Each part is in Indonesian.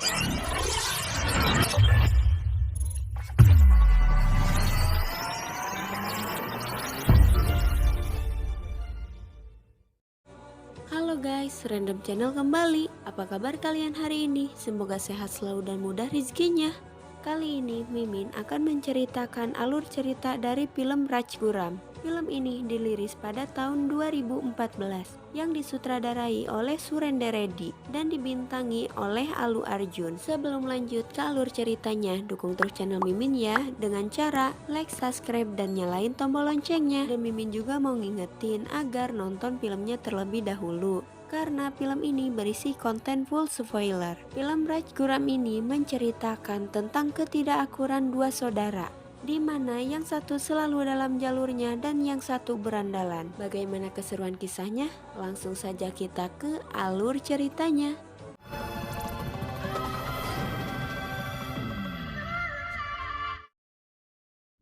Halo guys, Random Channel kembali. Apa kabar kalian hari ini? Semoga sehat selalu dan mudah rezekinya. Kali ini Mimin akan menceritakan alur cerita dari film Rajkuram. Film ini dirilis pada tahun 2014 yang disutradarai oleh Surender Reddy dan dibintangi oleh Allu Arjun. Sebelum lanjut ke alur ceritanya, dukung terus channel Mimin ya dengan cara like, subscribe, dan nyalain tombol loncengnya. Dan Mimin juga mau ngingetin agar nonton filmnya terlebih dahulu karena film ini berisi konten full spoiler. Film Rajkuram ini menceritakan tentang ketidakakuran dua saudara, di mana yang satu selalu dalam jalurnya dan yang satu berandalan. Bagaimana keseruan kisahnya? Langsung saja kita ke alur ceritanya.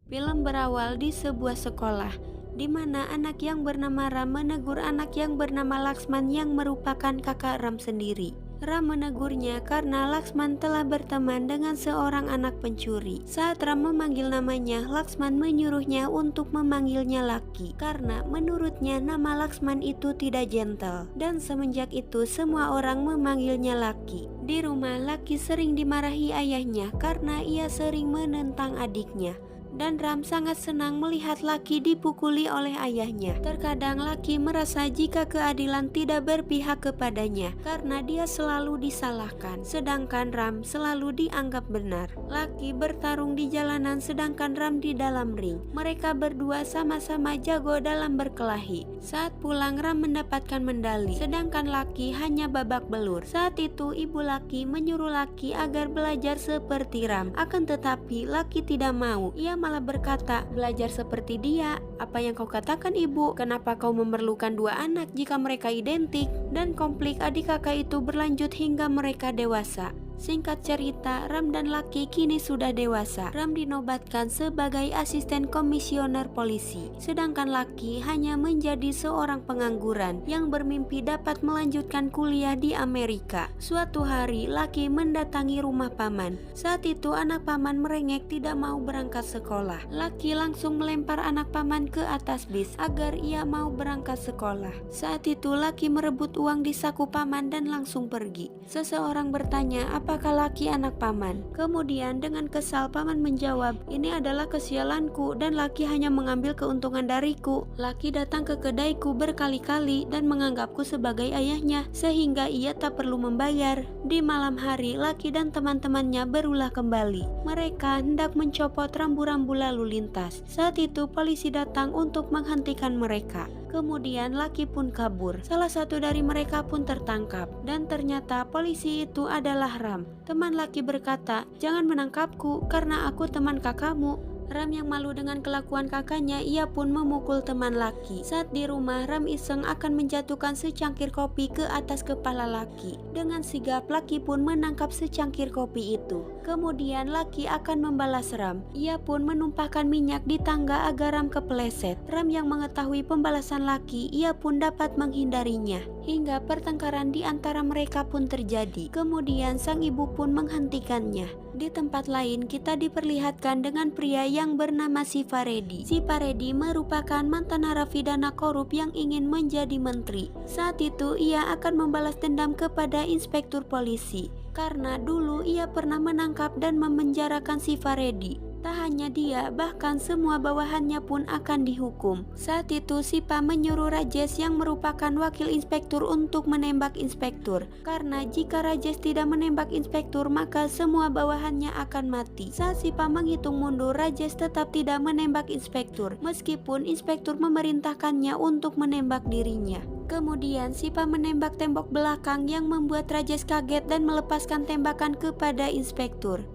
Film berawal di sebuah sekolah, di mana anak yang bernama Ram menegur anak yang bernama Laksman yang merupakan kakak Ram sendiri. Ram menegurnya karena Laksman telah berteman dengan seorang anak pencuri. Saat Ram memanggil namanya, Laksman menyuruhnya untuk memanggilnya Laki karena menurutnya nama Laksman itu tidak gentle. Dan semenjak itu semua orang memanggilnya Laki. Di rumah, Laki sering dimarahi ayahnya karena ia sering menentang adiknya. Dan Ram sangat senang melihat Laki dipukuli oleh ayahnya. Terkadang Laki merasa jika keadilan tidak berpihak kepadanya karena dia selalu disalahkan, sedangkan Ram selalu dianggap benar. Laki bertarung di jalanan sedangkan Ram di dalam ring. Mereka berdua sama-sama jago dalam berkelahi. Saat pulang, Ram mendapatkan medali, sedangkan Laki hanya babak belur. Saat itu ibu Laki menyuruh Laki agar belajar seperti Ram. Akan tetapi Laki tidak mau. Ia malah berkata, belajar seperti dia. Apa yang kau katakan ibu? Kenapa kau memerlukan dua anak jika mereka identik? Dan konflik adik kakak itu berlanjut hingga mereka dewasa. Singkat cerita, Ram dan Laki kini sudah dewasa. Ram dinobatkan sebagai asisten komisioner polisi, sedangkan Laki hanya menjadi seorang pengangguran yang bermimpi dapat melanjutkan kuliah di Amerika. Suatu hari, Laki mendatangi rumah paman. Saat itu anak paman merengek tidak mau berangkat sekolah. Laki langsung melempar anak paman ke atas bis agar ia mau berangkat sekolah. Saat itu Laki merebut uang di saku paman dan langsung pergi. Seseorang bertanya, apakah Laki anak paman? Kemudian dengan kesal paman menjawab, ini adalah kesialanku dan Laki hanya mengambil keuntungan dariku. Laki datang ke kedaiku berkali-kali dan menganggapku sebagai ayahnya sehingga ia tak perlu membayar. Di malam hari, Laki dan teman-temannya berulah kembali. Mereka hendak mencopot rambu-rambu lalu lintas. Saat itu polisi datang untuk menghentikan mereka. Kemudian Laki pun kabur. Salah satu dari mereka pun tertangkap dan ternyata polisi itu adalah Ram. Teman Laki berkata, jangan menangkapku karena aku teman kakakmu. Ram yang malu dengan kelakuan kakaknya, ia pun memukul teman Laki. Saat di rumah, Ram iseng akan menjatuhkan secangkir kopi ke atas kepala Laki. Dengan sigap, Laki pun menangkap secangkir kopi itu. Kemudian Laki akan membalas Ram. Ia pun menumpahkan minyak di tangga agar Ram kepleset. Ram yang mengetahui pembalasan Laki, ia pun dapat menghindarinya. Hingga pertengkaran di antara mereka pun terjadi. Kemudian sang ibu pun menghentikannya. Di tempat lain kita diperlihatkan dengan pria yang bernama Sifaredi. Sifaredi merupakan mantan narapidana korup yang ingin menjadi menteri. Saat itu ia akan membalas dendam kepada inspektur polisi karena dulu ia pernah menangkap dan memenjarakan Sifaredi. Tak hanya dia, bahkan semua bawahannya pun akan dihukum. Saat itu Sipa menyuruh Rajesh yang merupakan wakil inspektur untuk menembak inspektur. Karena jika Rajesh tidak menembak inspektur, maka semua bawahannya akan mati. Saat Sipa menghitung mundur, Rajesh tetap tidak menembak inspektur, meskipun inspektur memerintahkannya untuk menembak dirinya. Kemudian Sipa menembak tembok belakang yang membuat Rajesh kaget dan melepaskan tembakan kepada inspektur.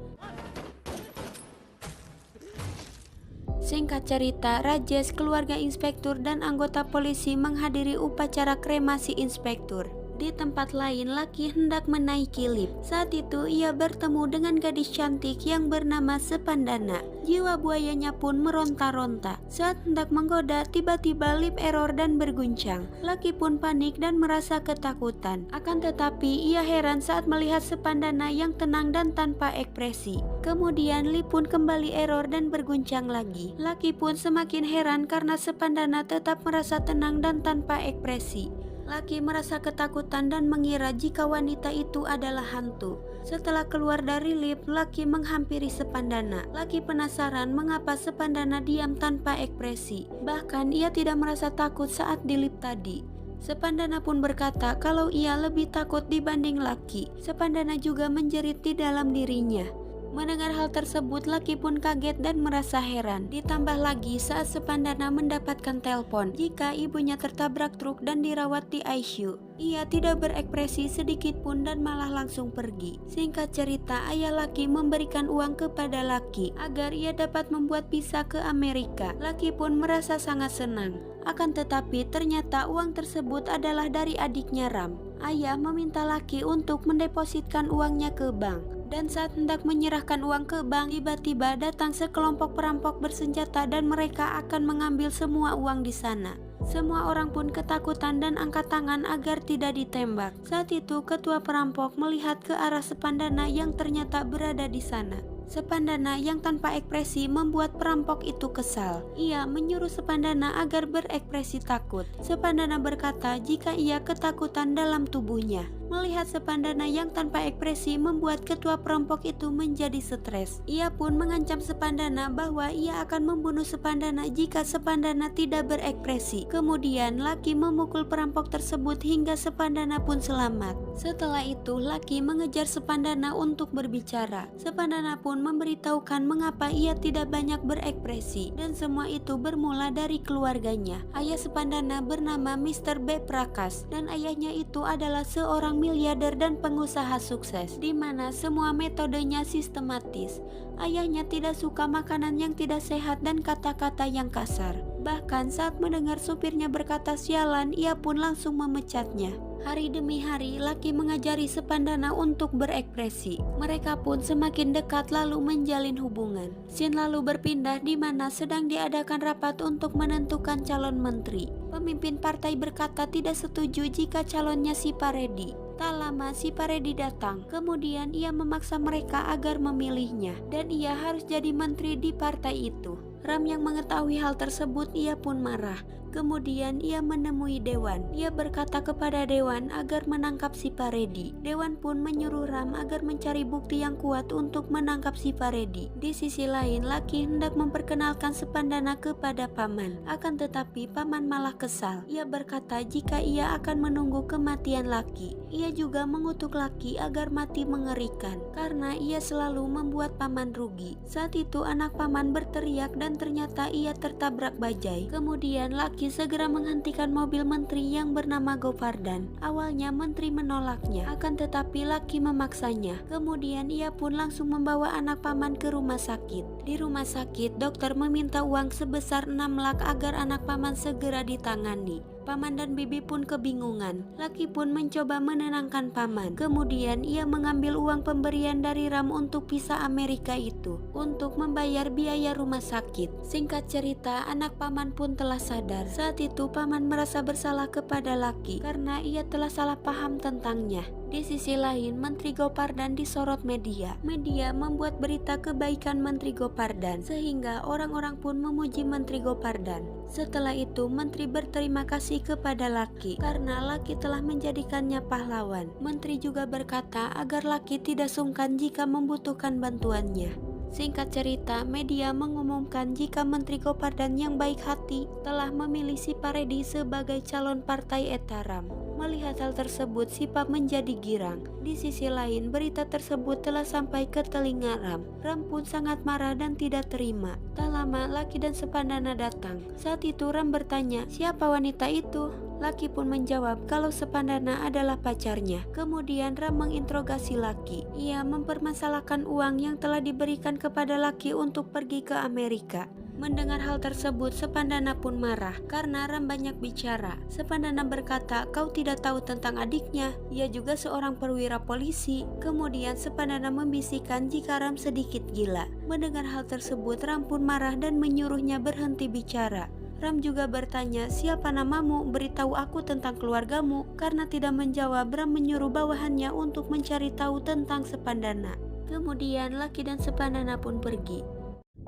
Singkat cerita, Rajesh, keluarga inspektur dan anggota polisi menghadiri upacara kremasi inspektur. Di tempat lain, Lucky hendak menaiki lift. Saat itu ia bertemu dengan gadis cantik yang bernama Sepandana. Jiwa buayanya pun meronta-ronta. Saat hendak menggoda, tiba-tiba lift error dan berguncang. Lucky pun panik dan merasa ketakutan. Akan tetapi ia heran saat melihat Sepandana yang tenang dan tanpa ekspresi. Kemudian lift pun kembali error dan berguncang lagi. Lucky pun semakin heran karena Sepandana tetap merasa tenang dan tanpa ekspresi. Lucky merasa ketakutan dan mengira jika wanita itu adalah hantu. Setelah keluar dari lift, Lucky menghampiri Sepandana. Lucky penasaran mengapa Sepandana diam tanpa ekspresi. Bahkan ia tidak merasa takut saat di lift tadi. Sepandana pun berkata kalau ia lebih takut dibanding Lucky. Sepandana juga menjerit di dalam dirinya. Mendengar hal tersebut, Lucky pun kaget dan merasa heran. Ditambah lagi saat Sepandana mendapatkan telepon jika ibunya tertabrak truk dan dirawat di ICU. Ia tidak berekspresi sedikit pun dan malah langsung pergi. Singkat cerita, ayah Lucky memberikan uang kepada Lucky agar ia dapat membuat visa ke Amerika. Lucky pun merasa sangat senang. Akan tetapi ternyata uang tersebut adalah dari adiknya Ram. Ayah meminta Lucky untuk mendepositkan uangnya ke bank. Dan saat hendak menyerahkan uang ke bank, tiba-tiba datang sekelompok perampok bersenjata dan mereka akan mengambil semua uang di sana. Semua orang pun ketakutan dan angkat tangan agar tidak ditembak. Saat itu ketua perampok melihat ke arah Sepandana yang ternyata berada di sana. Sepandana yang tanpa ekspresi membuat perampok itu kesal. Ia menyuruh Sepandana agar berekspresi takut. Sepandana berkata jika ia ketakutan dalam tubuhnya. Melihat Sepandana yang tanpa ekspresi membuat ketua perampok itu menjadi stres. Ia pun mengancam Sepandana bahwa ia akan membunuh Sepandana jika Sepandana tidak berekspresi. Kemudian Lucky memukul perampok tersebut hingga Sepandana pun selamat. Setelah itu Lucky mengejar Sepandana untuk berbicara. Sepandana pun memberitahukan mengapa ia tidak banyak berekspresi dan semua itu bermula dari keluarganya. Ayah Sepandana bernama Mr. B. Prakas dan ayahnya itu adalah seorang miliarder dan pengusaha sukses di mana semua metodenya sistematis. Ayahnya tidak suka makanan yang tidak sehat dan kata-kata yang kasar. Bahkan saat mendengar supirnya berkata sialan, ia pun langsung memecatnya. Hari demi hari, Lucky mengajari Sepandana untuk berekspresi. Mereka pun semakin dekat lalu menjalin hubungan. Scene lalu berpindah di mana sedang diadakan rapat untuk menentukan calon menteri. Pemimpin partai berkata tidak setuju jika calonnya si Paredi. Tak lama si Paredi datang, kemudian ia memaksa mereka agar memilihnya dan ia harus jadi menteri di partai itu. Ram yang mengetahui hal tersebut ia pun marah. Kemudian ia menemui Dewan. Ia berkata kepada Dewan agar menangkap si Paredi. Dewan pun menyuruh Ram agar mencari bukti yang kuat untuk menangkap si Paredi. Di sisi lain, Lucky hendak memperkenalkan Sepandana kepada paman. Akan tetapi paman malah kesal. Ia berkata jika ia akan menunggu kematian Lucky. Ia juga mengutuk Lucky agar mati mengerikan karena ia selalu membuat paman rugi. Saat itu anak paman berteriak dan ternyata ia tertabrak bajai. Kemudian Lucky segera menghentikan mobil menteri yang bernama Govardan. Awalnya menteri menolaknya, akan tetapi Lucky memaksanya. Kemudian ia pun langsung membawa anak paman ke rumah sakit. Di rumah sakit, dokter meminta uang sebesar 6 lak agar anak paman segera ditangani. Paman dan bibi pun kebingungan. Lucky pun mencoba menenangkan paman. Kemudian ia mengambil uang pemberian dari Ram untuk visa Amerika itu untuk membayar biaya rumah sakit. Singkat cerita, anak paman pun telah sadar. Saat itu paman merasa bersalah kepada Lucky karena ia telah salah paham tentangnya. Di sisi lain, Menteri Gopardan disorot media. Media membuat berita kebaikan Menteri Gopardan sehingga orang-orang pun memuji Menteri Gopardan. Setelah itu, Menteri berterima kasih kepada Lucky karena Lucky telah menjadikannya pahlawan. Menteri juga berkata agar Lucky tidak sungkan jika membutuhkan bantuannya. Singkat cerita, media mengumumkan jika Menteri Gopardan yang baik hati telah memilih si Paredi sebagai calon partai Etaram. Melihat hal tersebut, Sipap menjadi girang. Di sisi lain, berita tersebut telah sampai ke telinga Ram. Ram pun sangat marah dan tidak terima. Tak lama, Lucky dan Sepandana datang. Saat itu Ram bertanya, siapa wanita itu? Lucky pun menjawab kalau Sepandana adalah pacarnya. Kemudian Ram menginterogasi Lucky. Ia mempermasalahkan uang yang telah diberikan kepada Lucky untuk pergi ke Amerika. Mendengar hal tersebut, Sepandana pun marah karena Ram banyak bicara. Sepandana berkata, "Kau tidak tahu tentang adiknya, ia juga seorang perwira polisi." Kemudian Sepandana membisikkan jika Ram sedikit gila. Mendengar hal tersebut, Ram pun marah dan menyuruhnya berhenti bicara. Ram juga bertanya, "Siapa namamu? Beritahu aku tentang keluargamu." Karena tidak menjawab, Ram menyuruh bawahannya untuk mencari tahu tentang Sepandana. Kemudian Lucky dan Sepandana pun pergi.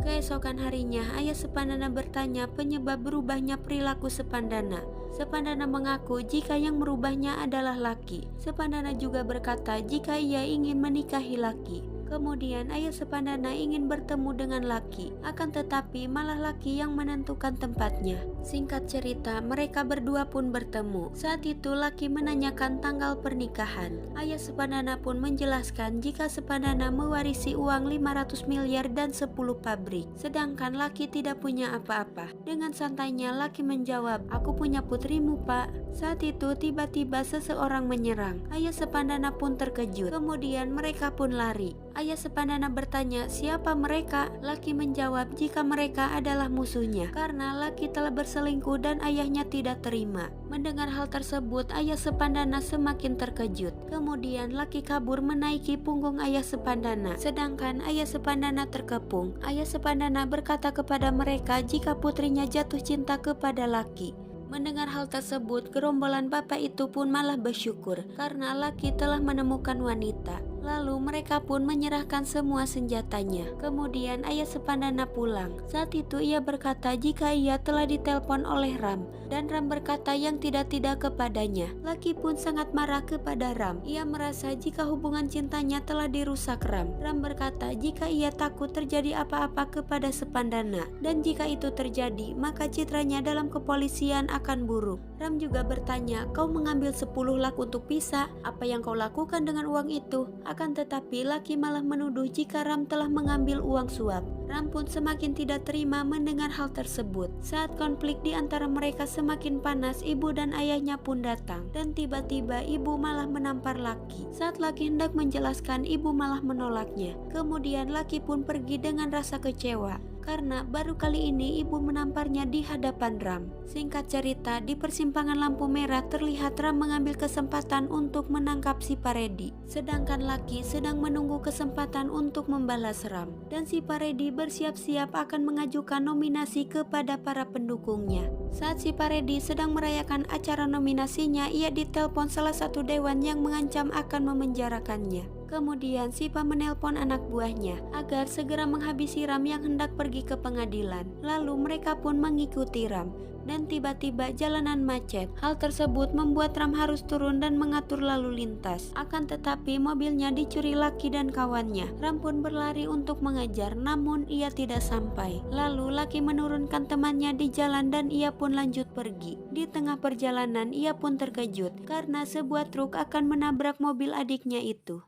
Keesokan harinya, ayah Sepandana bertanya penyebab berubahnya perilaku Sepandana. Sepandana mengaku jika yang merubahnya adalah Lucky. Sepandana juga berkata jika ia ingin menikahi Lucky. Kemudian ayah Sepandana ingin bertemu dengan Lucky, akan tetapi malah Lucky yang menentukan tempatnya. Singkat cerita, mereka berdua pun bertemu. Saat itu Lucky menanyakan tanggal pernikahan. Ayah Sepandana pun menjelaskan jika Sepandana mewarisi uang 500 miliar dan 10 pabrik, sedangkan Lucky tidak punya apa-apa. Dengan santainya Lucky menjawab, "Aku punya putrimu, Pak." Saat itu tiba-tiba seseorang menyerang. Ayah Sepandana pun terkejut. Kemudian mereka pun lari. Ayah Sepandana bertanya siapa mereka. Lucky menjawab jika mereka adalah musuhnya karena Lucky telah berselingkuh dan ayahnya tidak terima. Mendengar hal tersebut, ayah Sepandana semakin terkejut. Kemudian Lucky kabur menaiki punggung ayah Sepandana, sedangkan ayah Sepandana terkepung. Ayah Sepandana berkata kepada mereka jika putrinya jatuh cinta kepada Lucky. Mendengar hal tersebut, gerombolan bapak itu pun malah bersyukur karena Lucky telah menemukan wanita. Lalu mereka pun menyerahkan semua senjatanya. Kemudian ayah Sepandana pulang. Saat itu ia berkata jika ia telah ditelepon oleh Ram, dan Ram berkata yang tidak-tidak kepadanya. Lucky pun sangat marah kepada Ram. Ia merasa jika hubungan cintanya telah dirusak Ram. Ram berkata jika ia takut terjadi apa-apa kepada Sepandana, dan jika itu terjadi maka citranya dalam kepolisian akan buruk. Ram juga bertanya, "Kau mengambil 10 lak untuk pisah, apa yang kau lakukan dengan uang itu?" Akan tetapi Lucky malah menuduh jika Ram telah mengambil uang suap. Ram pun semakin tidak terima mendengar hal tersebut. Saat konflik di antara mereka semakin panas, ibu dan ayahnya pun datang. Dan tiba-tiba ibu malah menampar Lucky. Saat Lucky hendak menjelaskan, ibu malah menolaknya. Kemudian Lucky pun pergi dengan rasa kecewa karena baru kali ini ibu menamparnya di hadapan Ram. Singkat cerita, di persimpangan lampu merah terlihat Ram mengambil kesempatan untuk menangkap si Paredi, sedangkan Lucky sedang menunggu kesempatan untuk membalas Ram. Dan si Paredi bersiap-siap akan mengajukan nominasi kepada para pendukungnya. Saat si Paredi sedang merayakan acara nominasinya, ia ditelepon salah satu dewan yang mengancam akan memenjarakannya. Kemudian Sipa menelpon anak buahnya agar segera menghabisi Ram yang hendak pergi ke pengadilan. Lalu mereka pun mengikuti Ram. Dan tiba-tiba jalanan macet. Hal tersebut membuat Ram harus turun dan mengatur lalu lintas. Akan tetapi mobilnya dicuri Lucky dan kawannya. Ram pun berlari untuk mengejar, namun ia tidak sampai. Lalu Lucky menurunkan temannya di jalan dan ia pun lanjut pergi. Di tengah perjalanan ia pun terkejut karena sebuah truk akan menabrak mobil adiknya itu.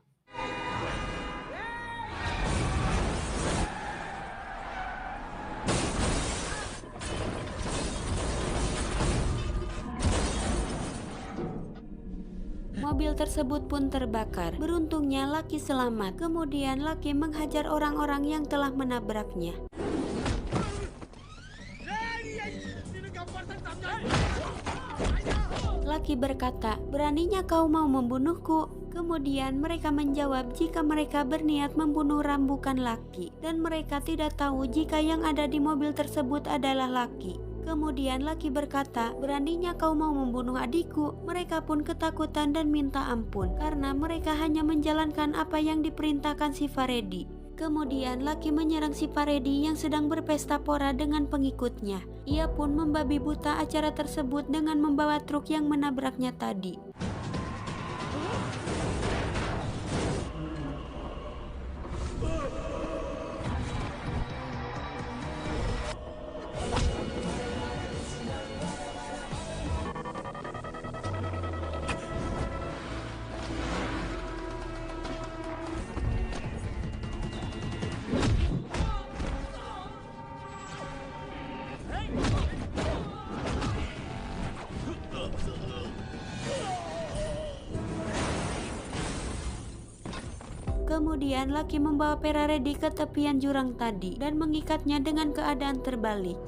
Mobil tersebut pun terbakar. Beruntungnya Lucky selamat. Kemudian Lucky menghajar orang-orang yang telah menabraknya. Lucky berkata, "Beraninya kau mau membunuhku?" Kemudian mereka menjawab jika mereka berniat membunuh Ram bukan Lucky, dan mereka tidak tahu jika yang ada di mobil tersebut adalah Lucky. Kemudian Lucky berkata, "Beraninya kau mau membunuh adikku?" Mereka pun ketakutan dan minta ampun karena mereka hanya menjalankan apa yang diperintahkan si Paredi. Kemudian Lucky menyerang si Paredi yang sedang berpesta pora dengan pengikutnya. Ia pun membabi buta acara tersebut dengan membawa truk yang menabraknya tadi. Kemudian Lucky membawa Peraredi ke tepian jurang tadi dan mengikatnya dengan keadaan terbalik.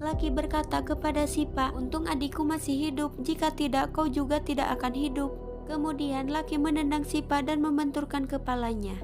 Lucky berkata kepada Sipa, "Untung adikku masih hidup, jika tidak kau juga tidak akan hidup." Kemudian Lucky menendang Sipa dan membenturkan kepalanya.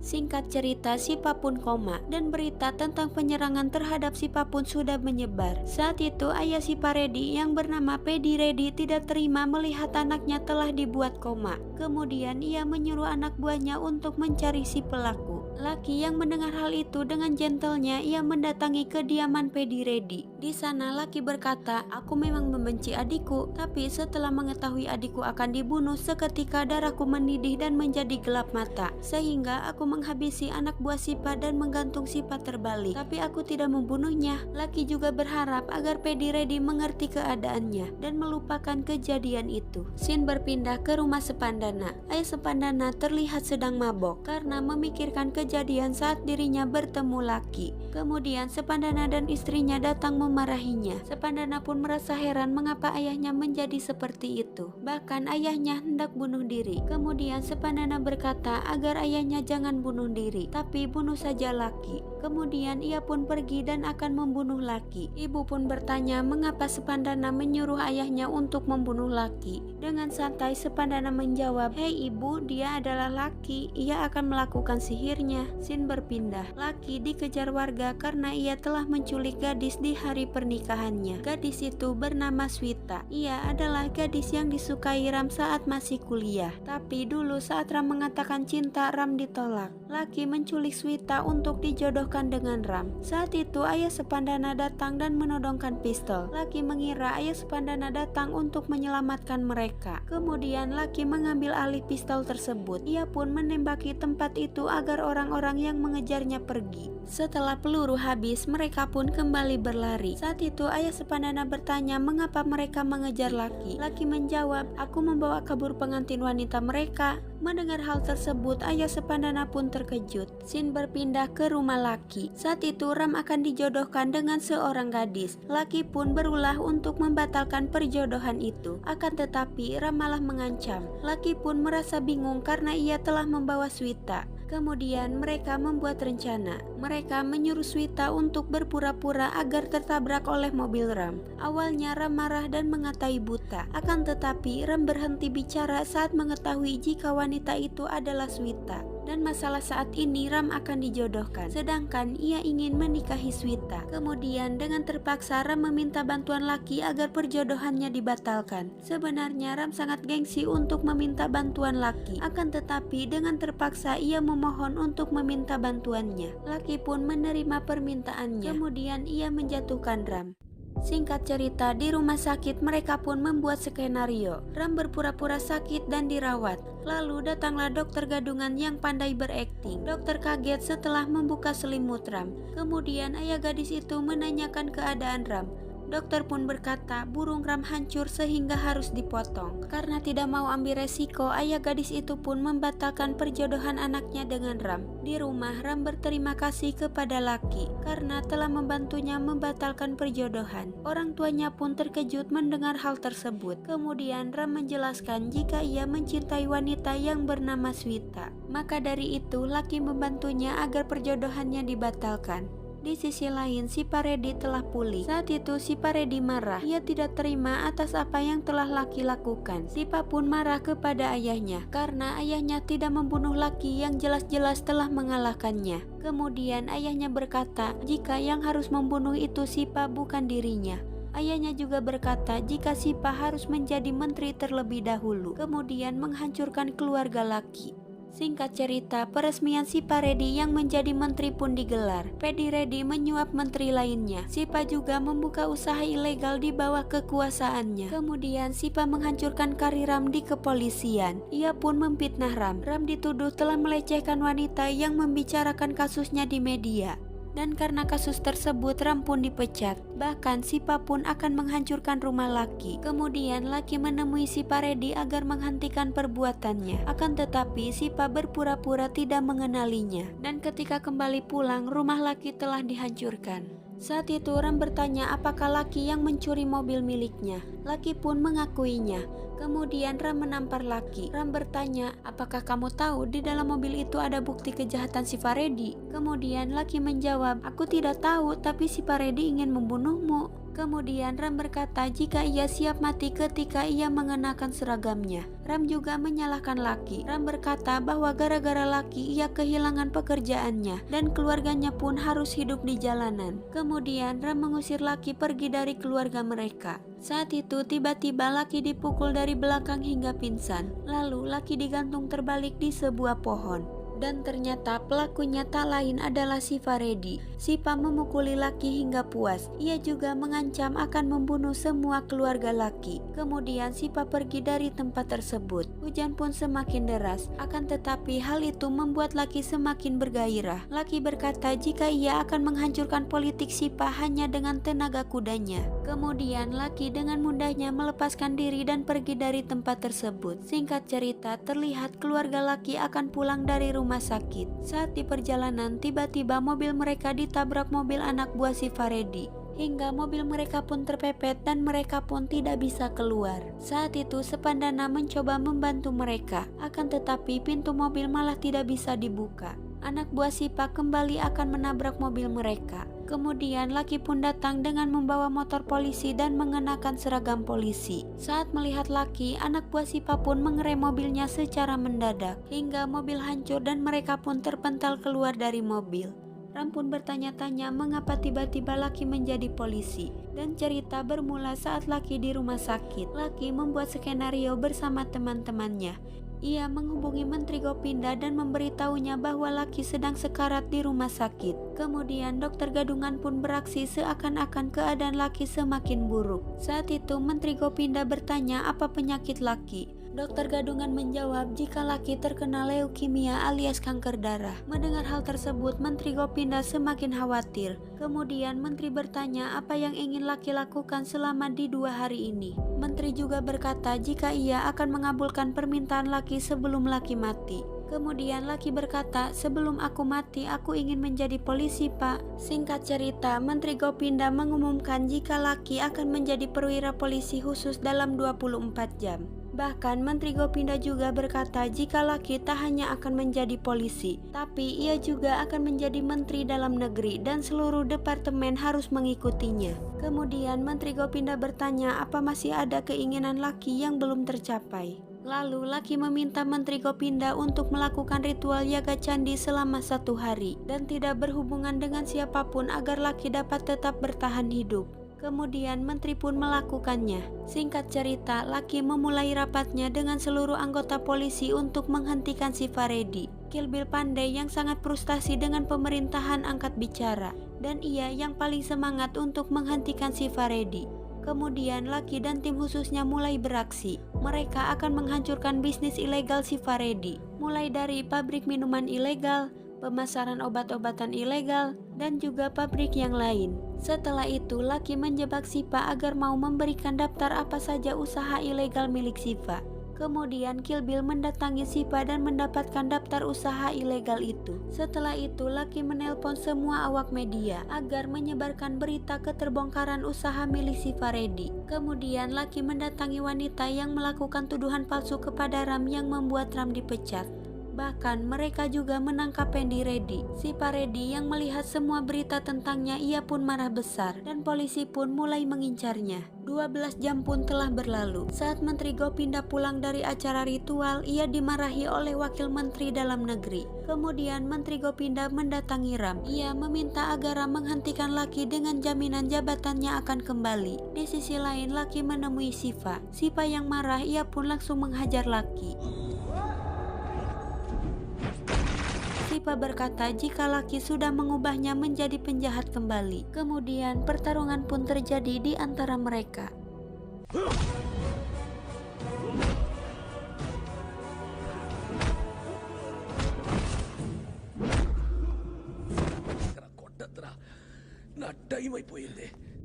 Singkat cerita, Sipa pun koma dan berita tentang penyerangan terhadap Sipa pun sudah menyebar. Saat itu ayah Sipa Redi yang bernama Pedi Redi tidak terima melihat anaknya telah dibuat koma. Kemudian ia menyuruh anak buahnya untuk mencari si pelaku. Lucky yang mendengar hal itu dengan gentlenya ia mendatangi kediaman Pedi Redi. Di sana Lucky berkata, "Aku memang membenci adikku, tapi setelah mengetahui adikku akan dibunuh, seketika darahku mendidih dan menjadi gelap mata, sehingga aku menghabisi anak buah Sipa dan menggantung Sipa terbalik. Tapi aku tidak membunuhnya." Lucky juga berharap agar Pedi Redi mengerti keadaannya dan melupakan kejadian itu. Scene berpindah ke rumah Sepandana. Ayah Sepandana terlihat sedang mabok karena memikirkan kejadian saat dirinya bertemu Lucky. Kemudian Sepandana dan istrinya datang memarahinya. Sepandana pun merasa heran mengapa ayahnya menjadi seperti itu. Bahkan ayahnya hendak bunuh diri. Kemudian Sepandana berkata agar ayahnya jangan bunuh diri, tapi bunuh saja Lucky. Kemudian ia pun pergi dan akan membunuh Lucky. Ibu pun bertanya mengapa Sepandana menyuruh ayahnya untuk membunuh Lucky. Dengan santai Sepandana menjawab, "Hei ibu, dia adalah Lucky. Ia akan melakukan sihirnya." Scene berpindah. Lucky dikejar warga karena ia telah menculik gadis di hari pernikahannya. Gadis itu bernama Swita. Ia adalah gadis yang disukai Ram saat masih kuliah. Tapi dulu saat Ram mengatakan cinta, Ram ditolak. Lucky menculik Swita untuk dijodohkan dengan Ram. Saat itu ayah Sepandana datang dan menodongkan pistol. Lucky mengira ayah Sepandana datang untuk menyelamatkan mereka. Kemudian Lucky mengambil alih pistol tersebut. Ia pun menembaki tempat itu agar orang-orang yang mengejarnya pergi. Setelah peluru habis, mereka pun kembali berlari. Saat itu ayah Sepandana bertanya mengapa mereka mengejar Lucky. Lucky menjawab, "Aku membawa kabur pengantin wanita mereka." Mendengar hal tersebut, ayah Sepandana pun terkejut. Scene berpindah ke rumah Lucky. Saat itu Ram akan dijodohkan dengan seorang gadis. Lucky pun berulah untuk membatalkan perjodohan itu. Akan tetapi Ram malah mengancam. Lucky pun merasa bingung karena ia telah membawa Swita. Kemudian mereka membuat rencana. Mereka menyuruh Swita untuk berpura-pura agar tertabrak oleh mobil Ram. Awalnya Ram marah dan mengatai buta. Akan tetapi Ram berhenti bicara saat mengetahui jika wanita itu adalah Swita. Dan masalah saat ini Ram akan dijodohkan, sedangkan ia ingin menikahi Swita. Kemudian dengan terpaksa Ram meminta bantuan Lucky agar perjodohannya dibatalkan. Sebenarnya Ram sangat gengsi untuk meminta bantuan Lucky, akan tetapi dengan terpaksa ia memohon untuk meminta bantuannya. Lucky pun menerima permintaannya. Kemudian ia menjatuhkan Ram. Singkat cerita, di rumah sakit mereka pun membuat skenario. Ram berpura-pura sakit dan dirawat. Lalu datanglah dokter gadungan yang pandai berakting. Dokter kaget setelah membuka selimut Ram. Kemudian ayah gadis itu menanyakan keadaan Ram. Dokter pun berkata burung Ram hancur sehingga harus dipotong. Karena tidak mau ambil resiko, ayah gadis itu pun membatalkan perjodohan anaknya dengan Ram. Di rumah, Ram berterima kasih kepada Lucky karena telah membantunya membatalkan perjodohan. Orang tuanya pun terkejut mendengar hal tersebut. Kemudian Ram menjelaskan jika ia mencintai wanita yang bernama Swita. Maka dari itu Lucky membantunya agar perjodohannya dibatalkan. Di sisi lain, si Paredi telah pulih. Saat itu si Paredi marah. Ia tidak terima atas apa yang telah Lucky lakukan. Sipa pun marah kepada ayahnya karena ayahnya tidak membunuh Lucky yang jelas-jelas telah mengalahkannya. Kemudian ayahnya berkata jika yang harus membunuh itu Sipa bukan dirinya. Ayahnya juga berkata jika Sipa harus menjadi menteri terlebih dahulu, kemudian menghancurkan keluarga Lucky. Singkat cerita, peresmian Sipa Redi yang menjadi menteri pun digelar. Pedi Redi menyuap menteri lainnya. Sipa juga membuka usaha ilegal di bawah kekuasaannya. Kemudian Sipa menghancurkan karir Ram di kepolisian. Ia pun memfitnah Ram. Ram dituduh telah melecehkan wanita yang membicarakan kasusnya di media. Dan karena kasus tersebut Ram pun dipecat. Bahkan Sipa pun akan menghancurkan rumah Lucky. Kemudian Lucky menemui si Paredi agar menghentikan perbuatannya. Akan tetapi Sipa berpura-pura tidak mengenalinya. Dan ketika kembali pulang, rumah Lucky telah dihancurkan. Saat itu Ram bertanya apakah Lucky yang mencuri mobil miliknya. Lucky pun mengakuinya. Kemudian Ram menampar Lucky. Ram bertanya, apakah kamu tahu di dalam mobil itu ada bukti kejahatan si Faredi? Kemudian Lucky menjawab, aku tidak tahu tapi si Faredi ingin membunuhmu. Kemudian Ram berkata jika ia siap mati ketika ia mengenakan seragamnya. Ram juga menyalahkan Lucky. Ram berkata bahwa gara-gara Lucky ia kehilangan pekerjaannya dan keluarganya pun harus hidup di jalanan. Kemudian Ram mengusir Lucky pergi dari keluarga mereka. Saat itu tiba-tiba Lucky dipukul dari belakang hingga pingsan. Lalu Lucky digantung terbalik di sebuah pohon. Dan ternyata pelakunya tak lain adalah si Faredi. Sipa memukuli Lucky hingga puas. Ia juga mengancam akan membunuh semua keluarga Lucky. Kemudian Sipa pergi dari tempat tersebut. Hujan pun semakin deras. Akan tetapi hal itu membuat Lucky semakin bergairah. Lucky berkata jika ia akan menghancurkan politik Sipa hanya dengan tenaga kudanya. Kemudian Lucky dengan mudahnya melepaskan diri dan pergi dari tempat tersebut. Singkat cerita, terlihat keluarga Lucky akan pulang dari rumah sakit. Saat di perjalanan, tiba-tiba mobil mereka ditabrak mobil anak buah si Faredi. Hingga mobil mereka pun terpepet dan mereka pun tidak bisa keluar. Saat itu Sepandana mencoba membantu mereka. Akan tetapi pintu mobil malah tidak bisa dibuka. Anak buah Sipa kembali akan menabrak mobil mereka. Kemudian Lucky pun datang dengan membawa motor polisi dan mengenakan seragam polisi. Saat melihat Lucky, anak buah Sipa pun mengerem mobilnya secara mendadak hingga mobil hancur dan mereka pun terpental keluar dari mobil. Ram pun bertanya-tanya mengapa tiba-tiba Lucky menjadi polisi. Dan cerita bermula saat Lucky di rumah sakit. Lucky membuat skenario bersama teman-temannya. Ia menghubungi Menteri Gopinda dan memberitahunya bahwa Lucky sedang sekarat di rumah sakit. Kemudian dokter gadungan pun beraksi seakan-akan keadaan Lucky semakin buruk. Saat itu Menteri Gopinda bertanya apa penyakit Lucky. Dokter gadungan menjawab jika Lucky terkena leukemia alias kanker darah. Mendengar hal tersebut, Menteri Gopinda semakin khawatir. Kemudian Menteri bertanya apa yang ingin Lucky lakukan selama di 2 hari ini. Menteri juga berkata jika ia akan mengabulkan permintaan Lucky sebelum Lucky mati. Kemudian Lucky berkata, sebelum aku mati aku ingin menjadi polisi pak. Singkat cerita, Menteri Gopinda mengumumkan jika Lucky akan menjadi perwira polisi khusus dalam 24 jam. Bahkan Menteri Gopinda juga berkata jika Lucky tak hanya akan menjadi polisi, tapi ia juga akan menjadi menteri dalam negeri dan seluruh departemen harus mengikutinya. Kemudian Menteri Gopinda bertanya apa masih ada keinginan Lucky yang belum tercapai. Lalu Lucky meminta Menteri Gopinda untuk melakukan ritual yaga candi selama 1 hari dan tidak berhubungan dengan siapapun agar Lucky dapat tetap bertahan hidup. Kemudian menteri pun melakukannya. Singkat cerita, Lucky memulai rapatnya dengan seluruh anggota polisi untuk menghentikan si Faredi. Kill Bill pandai yang sangat frustasi dengan pemerintahan angkat bicara, dan ia yang paling semangat untuk menghentikan si Faredi. Kemudian Lucky dan tim khususnya mulai beraksi. Mereka akan menghancurkan bisnis ilegal si Faredi, mulai dari pabrik minuman ilegal, pemasaran obat-obatan ilegal, dan juga pabrik yang lain. Setelah itu, Lucky menjebak Sipa agar mau memberikan daftar apa saja usaha ilegal milik Sipa. Kemudian Kill Bill mendatangi Sipa dan mendapatkan daftar usaha ilegal itu. Setelah itu, Lucky menelpon semua awak media agar menyebarkan berita keterbongkaran usaha milik si Faredi. Kemudian Lucky mendatangi wanita yang melakukan tuduhan palsu kepada Ram yang membuat Ram dipecat. Bahkan mereka juga menangkap Pendi Reddy. Si Paredi yang melihat semua berita tentangnya, ia pun marah besar dan polisi pun mulai mengincarnya. 12 jam pun telah berlalu. Saat Menteri Gopinda pulang dari acara ritual, ia dimarahi oleh Wakil Menteri Dalam Negeri. Kemudian Menteri Gopinda mendatangi Ram. Ia meminta agar Ram menghentikan Lucky dengan jaminan jabatannya akan kembali. Di sisi lain, Lucky menemui Siva. Siva yang marah, ia pun langsung menghajar Lucky. Sipa berkata jika Lucky sudah mengubahnya menjadi penjahat kembali. Kemudian pertarungan pun terjadi di antara mereka.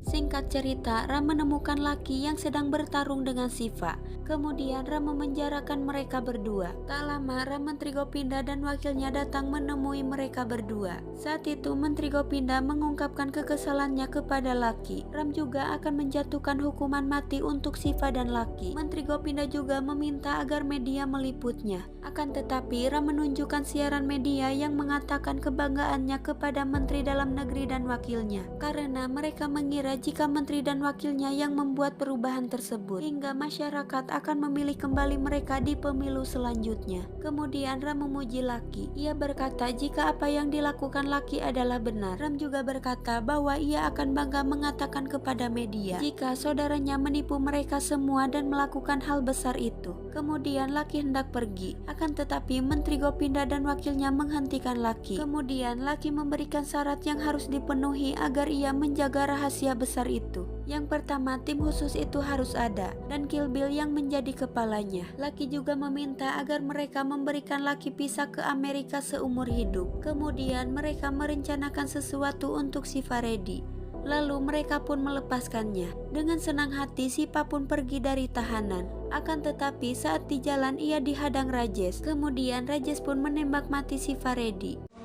Singkat cerita, Ram menemukan Lucky yang sedang bertarung dengan Shiva. Kemudian Ram memenjarakan mereka berdua. Tak lama, Ram, Menteri Gopinda dan wakilnya datang menemui mereka berdua. Saat itu Menteri Gopinda mengungkapkan kekesalannya kepada Lucky. Ram juga akan menjatuhkan hukuman mati untuk Shiva dan Lucky. Menteri Gopinda juga meminta agar media meliputnya. Akan tetapi Ram menunjukkan siaran media yang mengatakan kebanggaannya kepada Menteri Dalam Negeri dan wakilnya. Karena mereka mengira jika menteri dan wakilnya yang membuat perubahan tersebut, hingga masyarakat akan memilih kembali mereka di pemilu selanjutnya. Kemudian Ram memuji Lucky. Ia berkata jika apa yang dilakukan Lucky adalah benar. Ram juga berkata bahwa ia akan bangga mengatakan kepada media jika saudaranya menipu mereka semua dan melakukan hal besar itu. Kemudian Lucky hendak pergi, akan tetapi Menteri Gopinda dan wakilnya menghentikan Lucky. Kemudian Lucky memberikan syarat yang harus dipenuhi agar ia menjaga rahasia besar itu. Yang pertama, tim khusus itu harus ada dan Kill Bill yang menjadi kepalanya. Lucky juga meminta agar mereka memberikan Lucky visa ke Amerika seumur hidup. Kemudian mereka merencanakan sesuatu untuk Shiva Reddy. Lalu mereka pun melepaskannya. Dengan senang hati Shiva pun pergi dari tahanan. Akan tetapi saat di jalan ia dihadang Rajesh. Kemudian Rajesh pun menembak mati Shiva Reddy.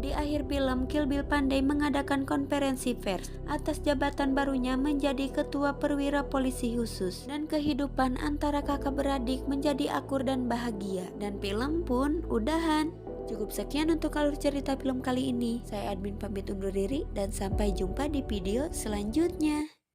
Di akhir film, Kill Bill pandai mengadakan konferensi pers atas jabatan barunya menjadi ketua perwira polisi khusus, dan kehidupan antara kakak beradik menjadi akur dan bahagia. Dan film pun udahan. Cukup sekian untuk alur cerita film kali ini. Saya admin pamit undur diri dan sampai jumpa di video selanjutnya.